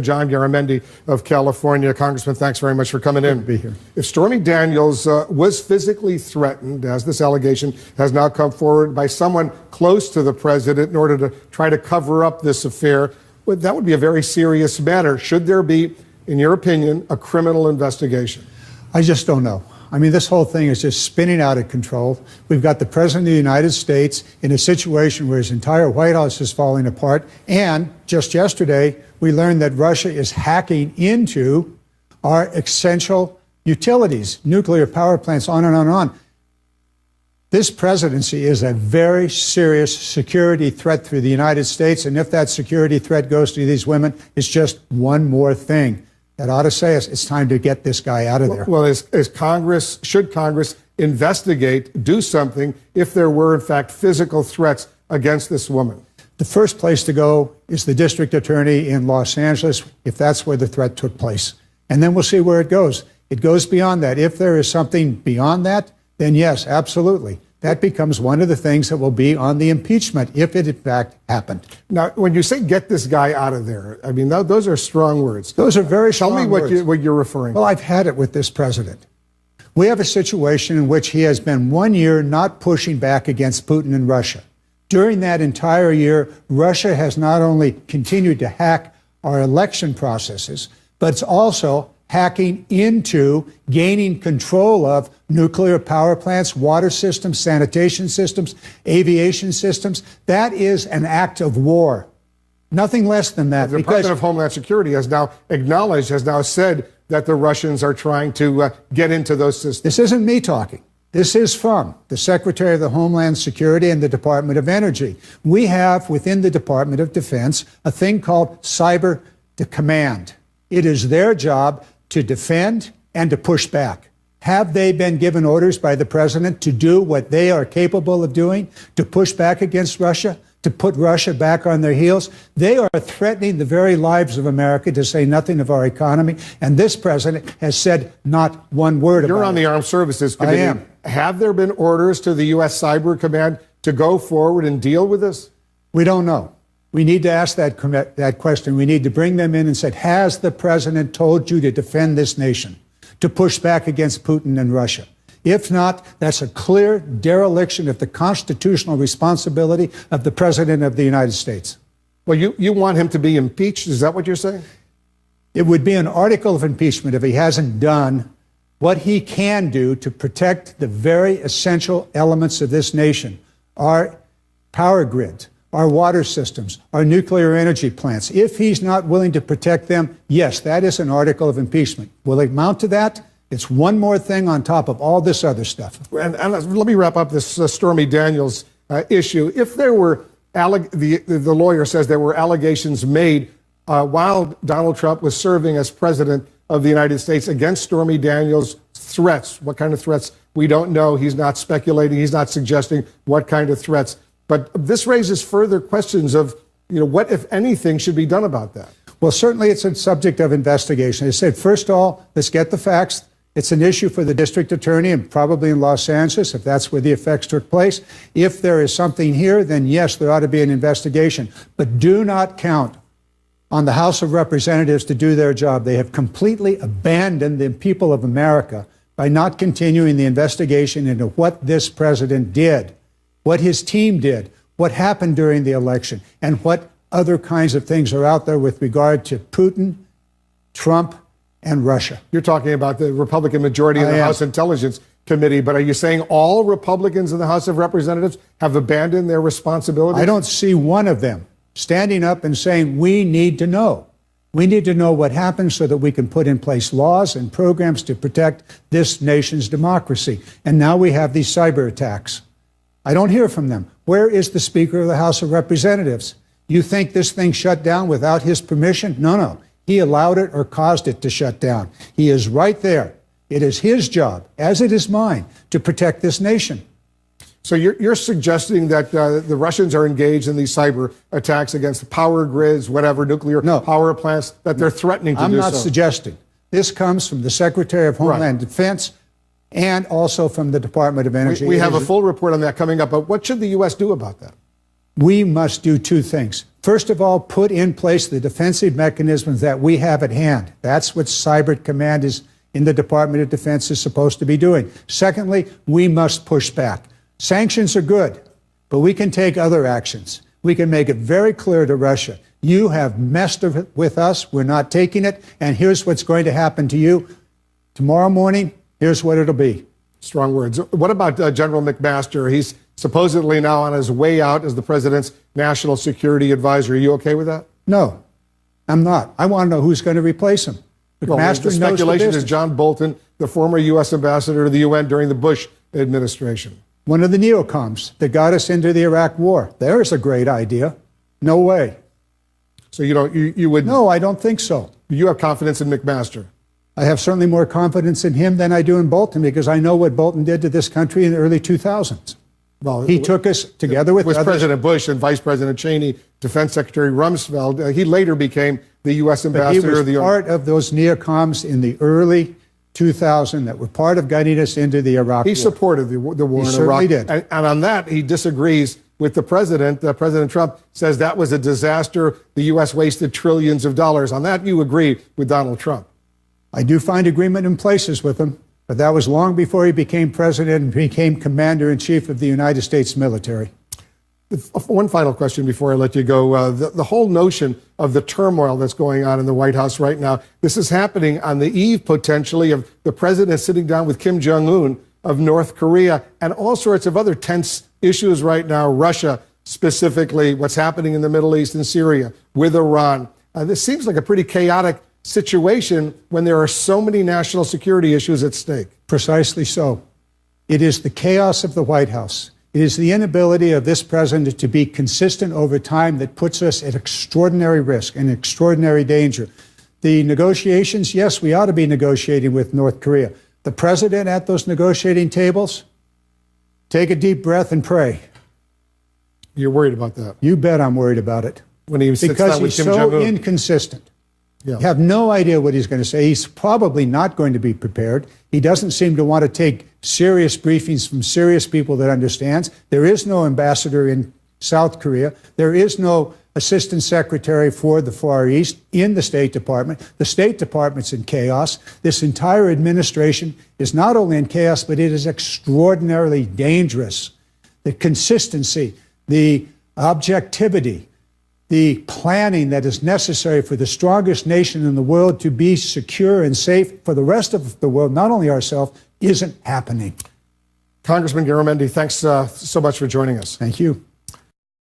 John Garamendi of California. Congressman, thanks very much for coming in. Good to be here. If Stormy Daniels was physically threatened, as this allegation has now come forward, by someone close to the president in order to try to cover up this affair, well, that would be a very serious matter. Should there be, in your opinion, a criminal investigation? I just don't know. I mean, this whole thing is just spinning out of control. We've got the President of the United States in a situation where his entire White House is falling apart. And just yesterday, we learned that Russia is hacking into our essential utilities, nuclear power plants, on and on and on. This presidency is a very serious security threat through the United States. And if that security threat goes to these women, it's just one more thing that ought to say it's time to get this guy out of there. Well, should Congress investigate, do something, if there were, in fact, physical threats against this woman? The first place to go is the district attorney in Los Angeles, if that's where the threat took place. And then we'll see where it goes. It goes beyond that. If there is something beyond that, then yes, absolutely. That becomes one of the things that will be on the impeachment, if it in fact happened. Now, when you say get this guy out of there, I mean, those are strong words. Those are very strong words. Tell me what you're referring to. Well, I've had it with this president. We have a situation in which he has been 1 year not pushing back against Putin and Russia. During that entire year, Russia has not only continued to hack our election processes, but it's also hacking into gaining control of nuclear power plants, water systems, sanitation systems, aviation systems. That is an act of war. Nothing less than that. The Department of Homeland Security has now acknowledged, has now said that the Russians are trying to get into those systems. This isn't me talking. This is from the Secretary of the Homeland Security and the Department of Energy. We have within the Department of Defense a thing called Cyber Command. It is their job to defend and to push back. Have they been given orders by the president to do what they are capable of doing, to push back against Russia, to put Russia back on their heels? They are threatening the very lives of America, to say nothing of our economy. And this president has said not one word about it. You're on the Armed Services Committee. I am. Have there been orders to the U.S. Cyber Command to go forward and deal with this? We don't know. We need to ask that question. We need to bring them in and say, has the president told you to defend this nation, to push back against Putin and Russia? If not, that's a clear dereliction of the constitutional responsibility of the president of the United States. Well, you want him to be impeached? Is that what you're saying? It would be an article of impeachment if he hasn't done what he can do to protect the very essential elements of this nation, our power grid, our water systems, our nuclear energy plants. If he's not willing to protect them, yes, that is an article of impeachment. Will it amount to that? It's one more thing on top of all this other stuff. And let me wrap up this Stormy Daniels issue. If there were, the lawyer says there were allegations made while Donald Trump was serving as president of the United States against Stormy Daniels' threats. What kind of threats? We don't know. He's not speculating. He's not suggesting what kind of threats. But this raises further questions of, what, if anything, should be done about that? Well, certainly it's a subject of investigation. I said, first of all, let's get the facts. It's an issue for the district attorney and probably in Los Angeles, if that's where the effects took place. If there is something here, then yes, there ought to be an investigation. But do not count on the House of Representatives to do their job. They have completely abandoned the people of America by not continuing the investigation into what this president did, what his team did, what happened during the election, and what other kinds of things are out there with regard to Putin, Trump, and Russia. You're talking about the Republican majority in the House Intelligence Committee, but are you saying all Republicans in the House of Representatives have abandoned their responsibilities? I don't see one of them standing up and saying, we need to know. We need to know what happened so that we can put in place laws and programs to protect this nation's democracy. And now we have these cyber attacks. I don't hear from them. Where is the Speaker of the House of Representatives? You think this thing shut down without his permission? No. He allowed it or caused it to shut down. He is right there. It is his job, as it is mine, to protect this nation. So you're suggesting that the Russians are engaged in these cyber attacks against power grids, whatever, nuclear power plants, that they're threatening to do so? I'm not suggesting. This comes from the Secretary of Homeland Defense and also from the Department of Energy. We have a full report on that coming up, but what should the U.S. do about that? we must do two things. First of all, put in place the defensive mechanisms that we have at hand. That's what Cyber Command is in the Department of Defense is supposed to be doing. Secondly, we must push back. Sanctions are good, but we can take other actions. We can make it very clear to Russia, you have messed with us, we're not taking it, and here's what's going to happen to you. Tomorrow morning, here's what it'll be. Strong words. What about General McMaster? He's supposedly now on his way out as the president's national security advisor. Are you okay with that? No, I'm not. I want to know who's going to replace him. Well, the speculation is John Bolton, the former U.S. ambassador to the UN during the Bush administration. One of the neocons that got us into the Iraq War. There's a great idea. No way. So you would? No, I don't think so. You have confidence in McMaster? I have certainly more confidence in him than I do in Bolton because I know what Bolton did to this country in the early 2000s. Well, he took us together with others. President Bush and Vice President Cheney, Defense Secretary Rumsfeld. He later became the U.S. ambassador. But he was part of those neocons in the early 2000 that were part of guiding us into the Iraq War. He supported the war in Iraq. He certainly did. And on that, he disagrees with the president. President Trump says that was a disaster. The U.S. wasted trillions of dollars. On that, you agree with Donald Trump. I do find agreement in places with him, but that was long before he became president and became commander-in-chief of the United States military. One final question before I let you go. The whole notion of the turmoil that's going on in the White House right now, this is happening on the eve, potentially, of the president sitting down with Kim Jong-un of North Korea and all sorts of other tense issues right now, Russia specifically, what's happening in the Middle East and Syria, with Iran. This seems like a pretty chaotic situation when there are so many national security issues at stake. Precisely so. It is the chaos of the White House. It is the inability of this president to be consistent over time that puts us at extraordinary risk and extraordinary danger. The negotiations, yes, we ought to be negotiating with North Korea. The president at those negotiating tables, take a deep breath and pray. You're worried about that? You bet I'm worried about it. When he sits because down with he's Kim so Jong-un. inconsistent. Yeah. You have no idea what he's going to say. He's probably not going to be prepared. He doesn't seem to want to take serious briefings from serious people that understands. There is no ambassador in South Korea. There is no assistant secretary for the Far East in the State Department. The State Department's in chaos. This entire administration is not only in chaos, but it is extraordinarily dangerous. The consistency, the objectivity, the planning that is necessary for the strongest nation in the world to be secure and safe for the rest of the world, not only ourselves, isn't happening. Congressman Garamendi, thanks so much for joining us. Thank you.